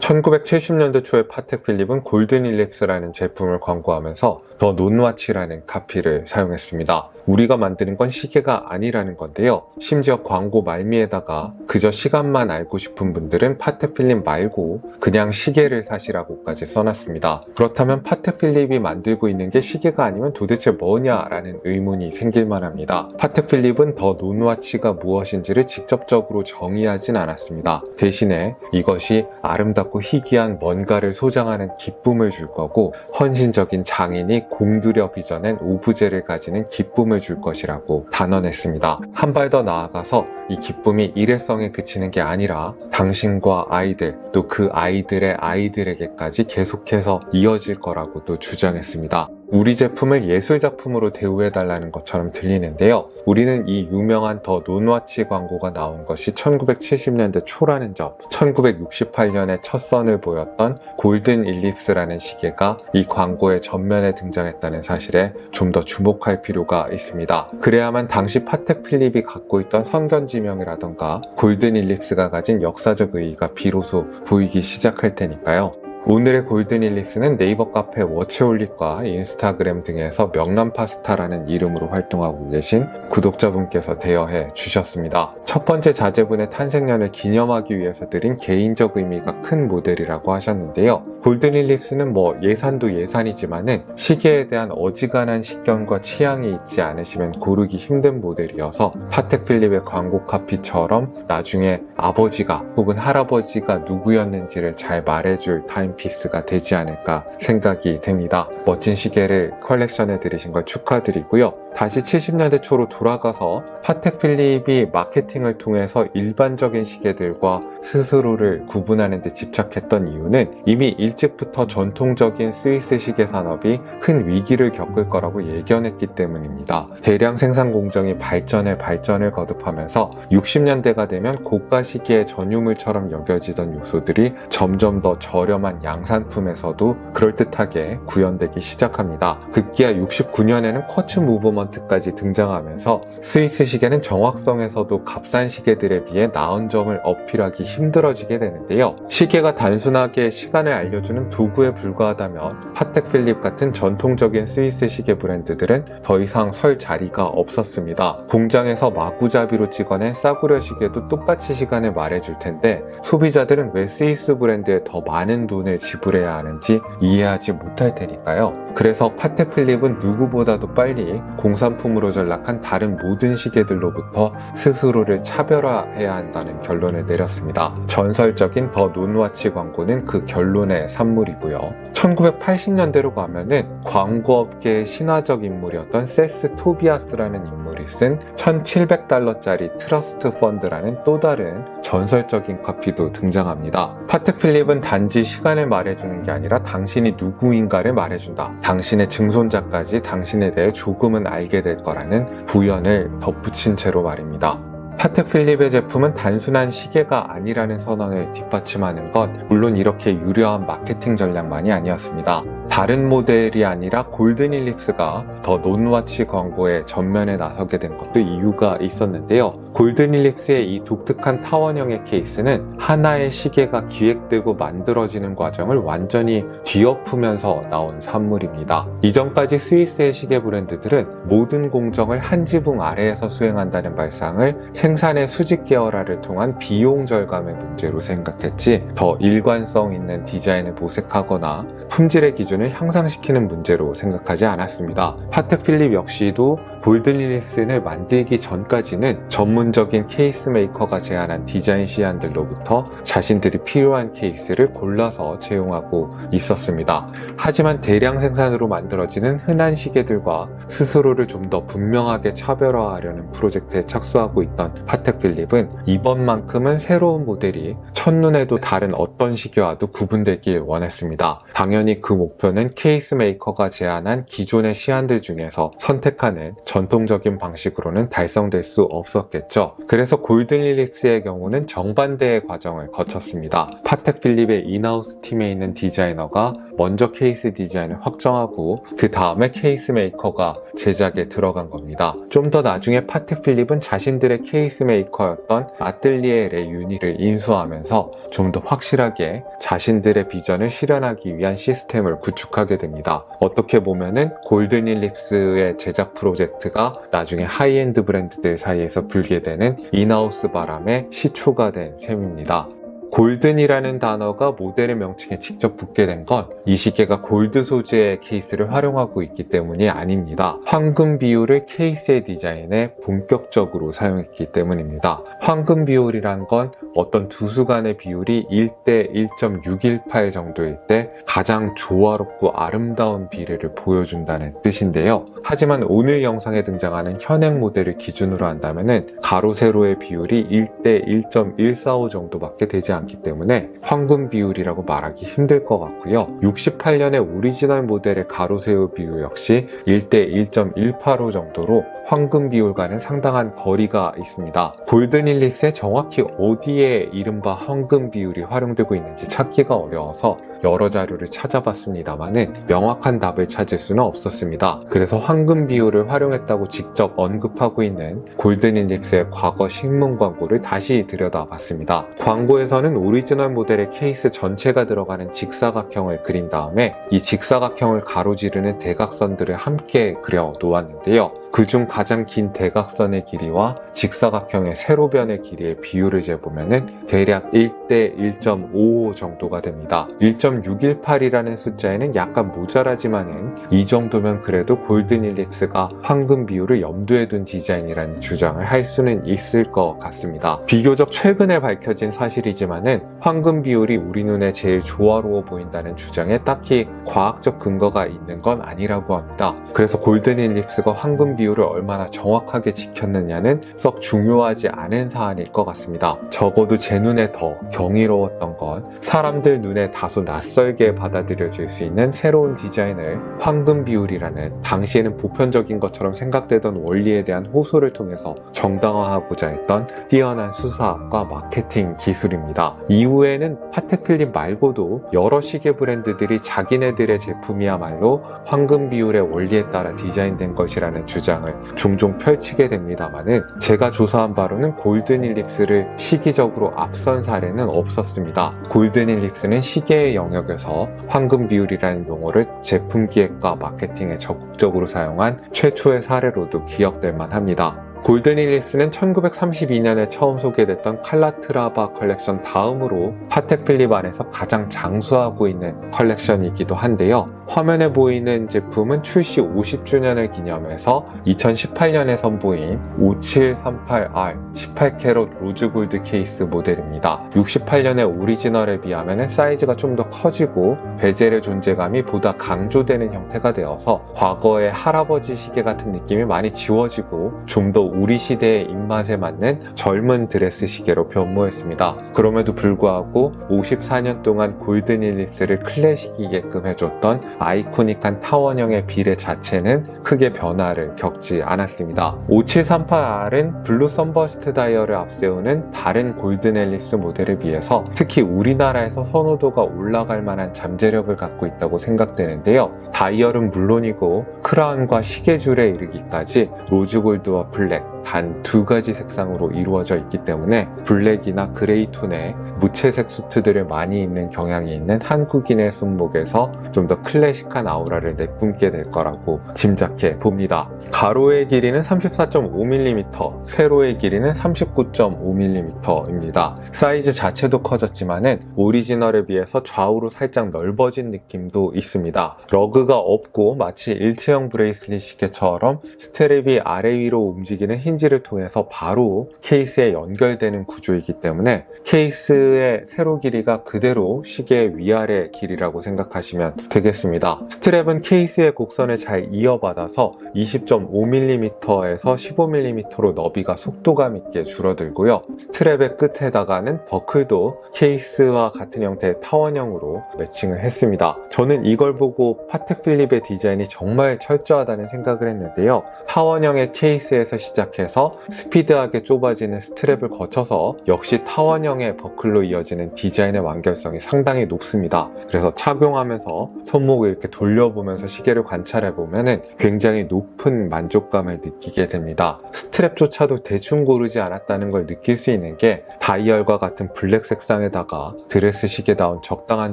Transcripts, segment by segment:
1970년대 초에 파텍 필립은 골든 일립스라는 제품을 광고하면서 더 논와치라는 카피를 사용했습니다. 우리가 만드는 건 시계가 아니라는 건데요. 심지어 광고 말미에다가 그저 시간만 알고 싶은 분들은 파텍 필립 말고 그냥 시계를 사시라고까지 써놨습니다. 그렇다면 파텍 필립이 만들고 있는 게 시계가 아니면 도대체 뭐냐라는 의문이 생길만 합니다. 파텍 필립은 더 논와치가 무엇인지를 직접적으로 정의하진 않았습니다. 대신에 이것이 아름답고 희귀한 뭔가를 소장하는 기쁨을 줄 거고 헌신적인 장인이 공들여 빚어낸 오브제를 가지는 기쁨을 줄 것이라고 단언했습니다. 한 발 더 나아가서 이 기쁨이 일회성에 그치는 게 아니라 당신과 아이들 또 그 아이들의 아이들에게까지 계속해서 이어질 거라고도 주장했습니다. 우리 제품을 예술작품으로 대우해달라는 것처럼 들리는데요. 우리는 이 유명한 더 논와치 광고가 나온 것이 1970년대 초라는 점, 1968년에 첫 선을 보였던 골든 일립스라는 시계가 이 광고의 전면에 등장했다는 사실에 좀 더 주목할 필요가 있습니다. 그래야만 당시 파텍 필립이 갖고 있던 선견지명이라던가 골든 일립스가 가진 역사적 의의가 비로소 보이기 시작할 테니까요. 오늘의 골든 일립스는 네이버 카페 워치홀릭과 인스타그램 등에서 명란파스타라는 이름으로 활동하고 계신 구독자분께서 대여해 주셨습니다. 첫 번째 자제분의 탄생년을 기념하기 위해서 드린 개인적 의미가 큰 모델이라고 하셨는데요. 골든 일립스는 예산도 예산이지만은 시계에 대한 어지간한 식견과 취향이 있지 않으시면 고르기 힘든 모델이어서 파텍 필립의 광고 카피처럼 나중에 아버지가 혹은 할아버지가 누구였는지를 잘 말해줄 타임피스가 되지 않을까 생각이 됩니다. 멋진 시계를 컬렉션에 들이신 걸 축하드리고요. 다시 70년대 초로 돌아가서 파텍 필립이 마케팅을 통해서 일반적인 시계들과 스스로를 구분하는 데 집착했던 이유는 이미 일찍부터 전통적인 스위스 시계 산업이 큰 위기를 겪을 거라고 예견했기 때문입니다. 대량 생산 공정이 발전을 거듭하면서 60년대가 되면 고가 시계의 전유물처럼 여겨지던 요소들이 점점 더 저렴한 양산품에서도 그럴듯하게 구현되기 시작합니다. 급기야 69년에는 쿼츠 무브먼트까지 등장하면서 스위스 시계는 정확성에서도 값싼 시계들에 비해 나은 점을 어필하기 힘들어지게 되는데요. 시계가 단순하게 시간을 알려주는 도구에 불과하다면 파텍 필립 같은 전통적인 스위스 시계 브랜드들은 더 이상 설 자리가 없었습니다. 공장에서 마구잡이로 찍어낸 싸구려 시계도 똑같이 시간을 말해줄 텐데 소비자들은 왜 스위스 브랜드에 더 많은 돈을 지불해야 하는지 이해하지 못할 테니까요. 그래서 파텍 필립은 누구보다도 빨리 공산품으로 전락한 다른 모든 시계들로부터 스스로를 차별화해야 한다는 결론을 내렸습니다. 전설적인 더 논와치 광고는 그 결론의 산물이고요. 1980년대로 가면은 광고업계의 신화적 인물이었던 세스 토비아스라는 인물이 쓴 $1,700짜리 트러스트 펀드라는 또 다른 전설적인 카피도 등장합니다. 파텍 필립은 단지 시간을 말해주는 게 아니라 당신이 누구인가를 말해준다. 당신의 증손자까지 당신에 대해 조금은 알게 될 거라는 부연을 덧붙인 채로 말입니다. 파텍 필립의 제품은 단순한 시계가 아니라는 선언을 뒷받침하는 것, 물론 이렇게 유려한 마케팅 전략만이 아니었습니다. 다른 모델이 아니라 골든 일립스가 더 논와치 광고에 전면에 나서게 된 것도 이유가 있었는데요. 골든 일립스의 이 독특한 타원형의 케이스는 하나의 시계가 기획되고 만들어지는 과정을 완전히 뒤엎으면서 나온 산물입니다. 이전까지 스위스의 시계 브랜드들은 모든 공정을 한 지붕 아래에서 수행한다는 발상을 생산의 수직 계열화를 통한 비용 절감의 문제로 생각했지 더 일관성 있는 디자인을 모색하거나 품질의 기준을 향상시키는 문제로 생각하지 않았습니다. 파텍 필립 역시도 골든 일립스를 만들기 전까지는 전문적인 케이스 메이커가 제안한 디자인 시안들로부터 자신들이 필요한 케이스를 골라서 채용하고 있었습니다. 하지만 대량 생산으로 만들어지는 흔한 시계들과 스스로를 좀 더 분명하게 차별화하려는 프로젝트에 착수하고 있던 파텍 필립은 이번만큼은 새로운 모델이 첫눈에도 다른 어떤 시계와도 구분되길 원했습니다. 당연히 그 목표는 케이스 메이커가 제안한 기존의 시안들 중에서 선택하는 전통적인 방식으로는 달성될 수 없었겠죠. 그래서 골든 일립스의 경우는 정반대의 과정을 거쳤습니다. 파텍 필립의 인하우스 팀에 있는 디자이너가 먼저 케이스 디자인을 확정하고 그 다음에 케이스 메이커가 제작에 들어간 겁니다. 좀 더 나중에 파텍 필립은 자신들의 케이스 메이커였던 아뜰리에 레유니를 인수하면서 좀 더 확실하게 자신들의 비전을 실현하기 위한 시스템을 구축하게 됩니다. 어떻게 보면은 골든 일립스의 제작 프로젝트가 나중에 하이엔드 브랜드들 사이에서 불게 되는 인하우스 바람의 시초가 된 셈입니다. 골든이라는 단어가 모델의 명칭에 직접 붙게 된 건 이 시계가 골드 소재의 케이스를 활용하고 있기 때문이 아닙니다. 황금 비율을 케이스의 디자인에 본격적으로 사용했기 때문입니다. 황금 비율이란 건 어떤 두 수 간의 비율이 1대 1.618 정도일 때 가장 조화롭고 아름다운 비례를 보여준다는 뜻인데요. 하지만 오늘 영상에 등장하는 현행 모델을 기준으로 한다면 가로 세로의 비율이 1대 1.145 정도밖에 되지 않기 때문에 황금 비율이라고 말하기 힘들 것 같고요. 68년의 오리지널 모델의 가로 세로 비율 역시 1대 1.185 정도로 황금 비율과는 상당한 거리가 있습니다. 골든 일립스에 정확히 어디에 이른바 황금 비율이 활용되고 있는지 찾기가 어려워서 여러 자료를 찾아봤습니다만은 명확한 답을 찾을 수는 없었습니다. 그래서 황금 비율을 활용했다고 직접 언급하고 있는 골든 일립스의 과거 신문 광고를 다시 들여다봤습니다. 광고에서는 오리지널 모델의 케이스 전체가 들어가는 직사각형을 그린 다음에 이 직사각형을 가로지르는 대각선들을 함께 그려 놓았는데요. 그중 가장 긴 대각선의 길이와 직사각형의 세로변의 길이의 비율을 재보면 대략 1대 1.55 정도가 됩니다. 1.618이라는 숫자에는 약간 모자라지만은 이 정도면 그래도 골든 일립스가 황금 비율을 염두에 둔 디자인이라는 주장을 할 수는 있을 것 같습니다. 비교적 최근에 밝혀진 사실이지만은 황금 비율이 우리 눈에 제일 조화로워 보인다는 주장에 딱히 과학적 근거가 있는 건 아니라고 합니다. 그래서 골든 일립스가 황금 비율을 얼마나 정확하게 지켰느냐는 썩 중요하지 않은 사안일 것 같습니다. 적어도 제 눈에 더 경이로웠던 건 사람들 눈에 다소 낯설게 받아들여질 수 있는 새로운 디자인을 황금 비율이라는 당시에는 보편적인 것처럼 생각되던 원리에 대한 호소를 통해서 정당화하고자 했던 뛰어난 수사과 마케팅 기술입니다. 이후에는 파텍 필립 말고도 여러 시계 브랜드들이 자기네들의 제품이야말로 황금 비율의 원리에 따라 디자인된 것이라는 주장을 종종 펼치게 됩니다만은 제가 조사한 바로는 골든 일립스를 시기적으로 앞선 사례는 없었습니다. 골든 일립스는 시계의 영역에서 황금 비율이라는 용어를 제품 기획과 마케팅에 적극적으로 사용한 최초의 사례로도 기억될 만합니다. 골든 일립스는 1932년에 처음 소개됐던 칼라트라바 컬렉션 다음으로 파텍 필립 안에서 가장 장수하고 있는 컬렉션이기도 한데요. 화면에 보이는 제품은 출시 50주년을 기념해서 2018년에 선보인 5738R 18캐럿 로즈골드 케이스 모델입니다. 68년의 오리지널에 비하면 사이즈가 좀 더 커지고 베젤의 존재감이 보다 강조되는 형태가 되어서 과거의 할아버지 시계 같은 느낌이 많이 지워지고 좀 더 우리 시대의 입맛에 맞는 젊은 드레스 시계로 변모했습니다. 그럼에도 불구하고 54년 동안 골든 일립스를 클래식이게끔 해줬던 아이코닉한 타원형의 비례 자체는 크게 변화를 겪지 않았습니다. 5738R은 블루 선버스트 다이얼을 앞세우는 다른 골든 일립스 모델에 비해서 특히 우리나라에서 선호도가 올라갈 만한 잠재력을 갖고 있다고 생각되는데요. 다이얼은 물론이고 크라운과 시계줄에 이르기까지 로즈골드와 블랙 단 두 가지 색상으로 이루어져 있기 때문에 블랙이나 그레이 톤의 무채색 수트들을 많이 입는 경향이 있는 한국인의 손목에서 좀 더 클래식한 아우라를 내뿜게 될 거라고 짐작해 봅니다. 가로의 길이는 34.5mm, 세로의 길이는 39.5mm입니다. 사이즈 자체도 커졌지만은 오리지널에 비해서 좌우로 살짝 넓어진 느낌도 있습니다. 러그가 없고 마치 일체형 브레이슬릿 시계처럼 스트랩이 아래 위로 움직이는 힌지를 통해서 바로 케이스에 연결되는 구조이기 때문에 케이스의 세로 길이가 그대로 시계의 위아래 길이라고 생각하시면 되겠습니다. 스트랩은 케이스의 곡선을 잘 이어받아서 20.5mm에서 15mm로 너비가 속도감 있게 줄어들고요. 스트랩의 끝에다가는 버클도 케이스와 같은 형태의 타원형으로 매칭을 했습니다. 저는 이걸 보고 파텍 필립의 디자인이 정말 철저하다는 생각을 했는데요. 타원형의 케이스에서 시작 시작해서 스피드하게 좁아지는 스트랩을 거쳐서 역시 타원형의 버클로 이어지는 디자인의 완결성이 상당히 높습니다. 그래서 착용하면서 손목을 이렇게 돌려보면서 시계를 관찰해보면 굉장히 높은 만족감을 느끼게 됩니다. 스트랩조차도 대충 고르지 않았다는 걸 느낄 수 있는 게 다이얼과 같은 블랙 색상에다가 드레스 시계다운 적당한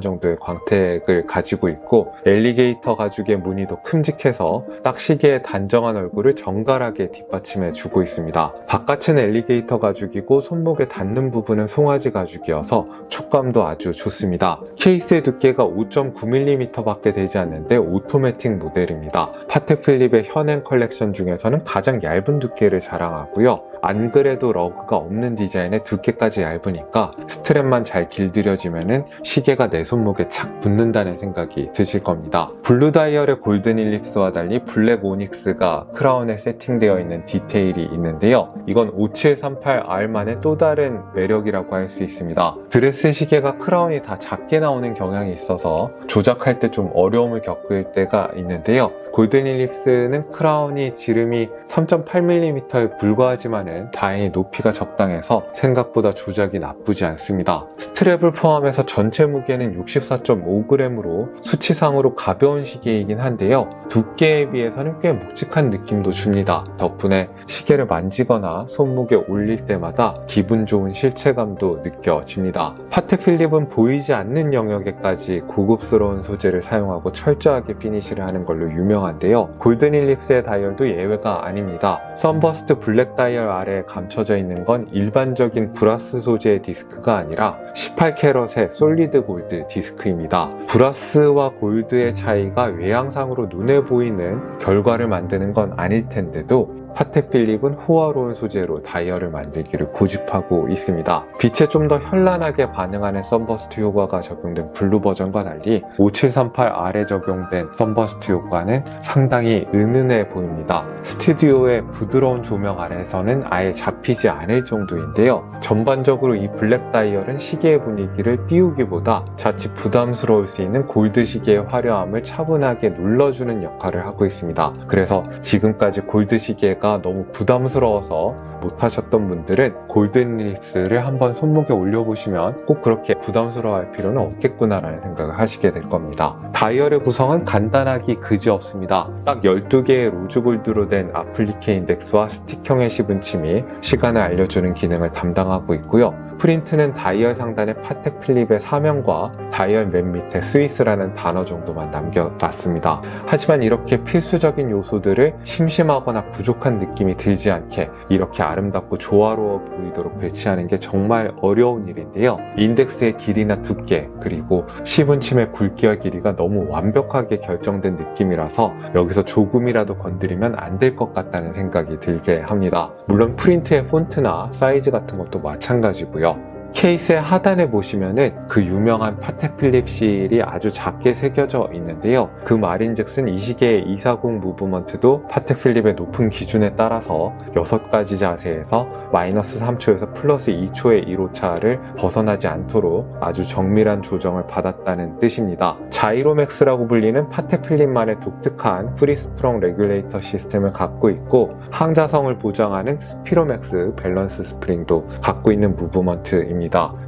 정도의 광택을 가지고 있고 엘리게이터 가죽의 무늬도 큼직해서 딱 시계의 단정한 얼굴을 정갈하게 뒷받침해 주고 있습니다. 바깥은 엘리게이터 가죽이고 손목에 닿는 부분은 송아지 가죽이어서 촉감도 아주 좋습니다. 케이스의 두께가 5.9mm 밖에 되지 않는데 오토매틱 모델입니다. 파텍 필립의 현행 컬렉션 중에서는 가장 얇은 두께를 자랑하고요. 안 그래도 러그가 없는 디자인에 두께까지 얇으니까 스트랩만 잘 길들여지면은 시계가 내 손목에 착 붙는다는 생각이 드실 겁니다. 블루 다이얼의 골든 일립스와 달리 블랙 오닉스가 크라운에 세팅되어 있는 디테일이 있는데요. 이건 5738R만의 또 다른 매력이라고 할 수 있습니다. 드레스 시계가 크라운이 다 작게 나오는 경향이 있어서 조작할 때 좀 어려움을 겪을 때가 있는데요. 골든 일립스는 크라운이 지름이 3.8mm에 불과하지만은 다행히 높이가 적당해서 생각보다 조작이 나쁘지 않습니다. 스트랩을 포함해서 전체 무게는 64.5g으로 수치상으로 가벼운 시계이긴 한데요. 두께에 비해서는 꽤 묵직한 느낌도 줍니다. 덕분에 시계를 만지거나 손목에 올릴 때마다 기분 좋은 실체감도 느껴집니다. 파텍 필립은 보이지 않는 영역에까지 고급스러운 소재를 사용하고 철저하게 피니시를 하는 걸로 유명한데요. 골든 일립스의 다이얼도 예외가 아닙니다. 선버스트 블랙 다이얼 아래에 감춰져 있는 건 일반적인 브라스 소재의 디스크가 아니라 18캐럿의 솔리드 골드 디스크입니다. 브라스와 골드의 차이가 외양상으로 눈에 보이는 결과를 만드는 건 아닐 텐데도 파텍 필립은 호화로운 소재로 다이얼을 만들기를 고집하고 있습니다. 빛에 좀 더 현란하게 반응하는 선버스트 효과가 적용된 블루 버전과 달리 5738R에 적용된 선버스트 효과는 상당히 은은해 보입니다. 스튜디오의 부드러운 조명 아래에서는 아예 잡히지 않을 정도인데요. 전반적으로 이 블랙 다이얼은 시계의 분위기를 띄우기보다 자칫 부담스러울 수 있는 골드 시계의 화려함을 차분하게 눌러주는 역할을 하고 있습니다. 그래서 지금까지 골드 시계가 너무 부담스러워서 못하셨던 분들은 골든 일립스를 한번 손목에 올려보시면 꼭 그렇게 부담스러워할 필요는 없겠구나라는 생각을 하시게 될 겁니다. 다이얼의 구성은 간단하기 그지없습니다. 딱 12개의 로즈골드로 된 아플리케 인덱스와 스틱형의 시분침이 시간을 알려주는 기능을 담당하고 있고요. 프린트는 다이얼 상단에 파텍 필립의 사명과 다이얼 맨 밑에 스위스라는 단어 정도만 남겨놨습니다. 하지만 이렇게 필수적인 요소들을 심심하거나 부족한 느낌이 들지 않게 이렇게 아름답고 조화로워 보이도록 배치하는 게 정말 어려운 일인데요. 인덱스의 길이나 두께 그리고 시분침의 굵기와 길이가 너무 완벽하게 결정된 느낌이라서 여기서 조금이라도 건드리면 안 될 것 같다는 생각이 들게 합니다. 물론 프린트의 폰트나 사이즈 같은 것도 마찬가지고요. 케이스의 하단에 보시면은 그 유명한 파텍 필립 실이 아주 작게 새겨져 있는데요. 그 말인즉슨 이 시계의 240 무브먼트도 파텍 필립의 높은 기준에 따라서 6가지 자세에서 마이너스 3초에서 플러스 2초의 1호차를 벗어나지 않도록 아주 정밀한 조정을 받았다는 뜻입니다. 자이로맥스라고 불리는 파텍 필립만의 독특한 프리스프롱 레귤레이터 시스템을 갖고 있고 항자성을 보장하는 스피로맥스 밸런스 스프링도 갖고 있는 무브먼트입니다.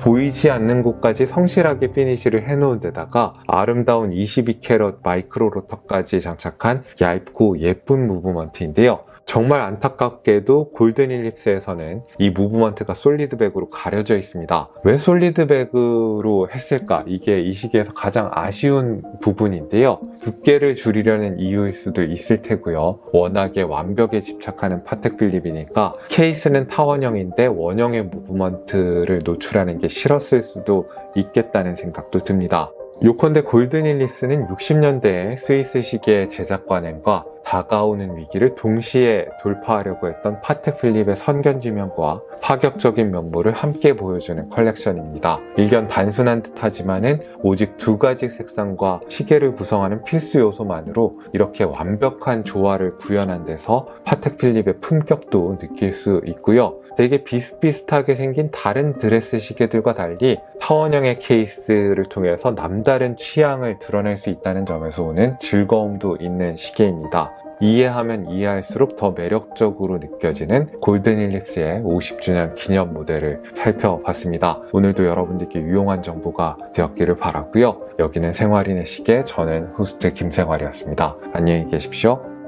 보이지 않는 곳까지 성실하게 피니시를 해놓은 데다가 아름다운 22캐럿 마이크로 로터까지 장착한 얇고 예쁜 무브먼트인데요. 정말 안타깝게도 골든 일립스에서는 이 무브먼트가 솔리드백으로 가려져 있습니다. 왜 솔리드백으로 했을까? 이게 이 시계에서 가장 아쉬운 부분인데요. 두께를 줄이려는 이유일 수도 있을 테고요. 워낙에 완벽에 집착하는 파텍 필립이니까 케이스는 타원형인데 원형의 무브먼트를 노출하는 게 싫었을 수도 있겠다는 생각도 듭니다. 요컨대 골든 일립스는 60년대의 스위스 시계 제작 관행과 다가오는 위기를 동시에 돌파하려고 했던 파텍 필립의 선견지명과 파격적인 면모를 함께 보여주는 컬렉션입니다. 일견 단순한 듯하지만은 오직 2가지 색상과 시계를 구성하는 필수 요소만으로 이렇게 완벽한 조화를 구현한 데서 파텍 필립의 품격도 느낄 수 있고요. 되게 비슷비슷하게 생긴 다른 드레스 시계들과 달리 타원형의 케이스를 통해서 남다른 취향을 드러낼 수 있다는 점에서 오는 즐거움도 있는 시계입니다. 이해하면 이해할수록 더 매력적으로 느껴지는 골든힐릭스의 50주년 기념 모델을 살펴봤습니다. 오늘도 여러분들께 유용한 정보가 되었기를 바라고요. 여기는 생활인의 시계, 저는 호스트 김생활이었습니다. 안녕히 계십시오.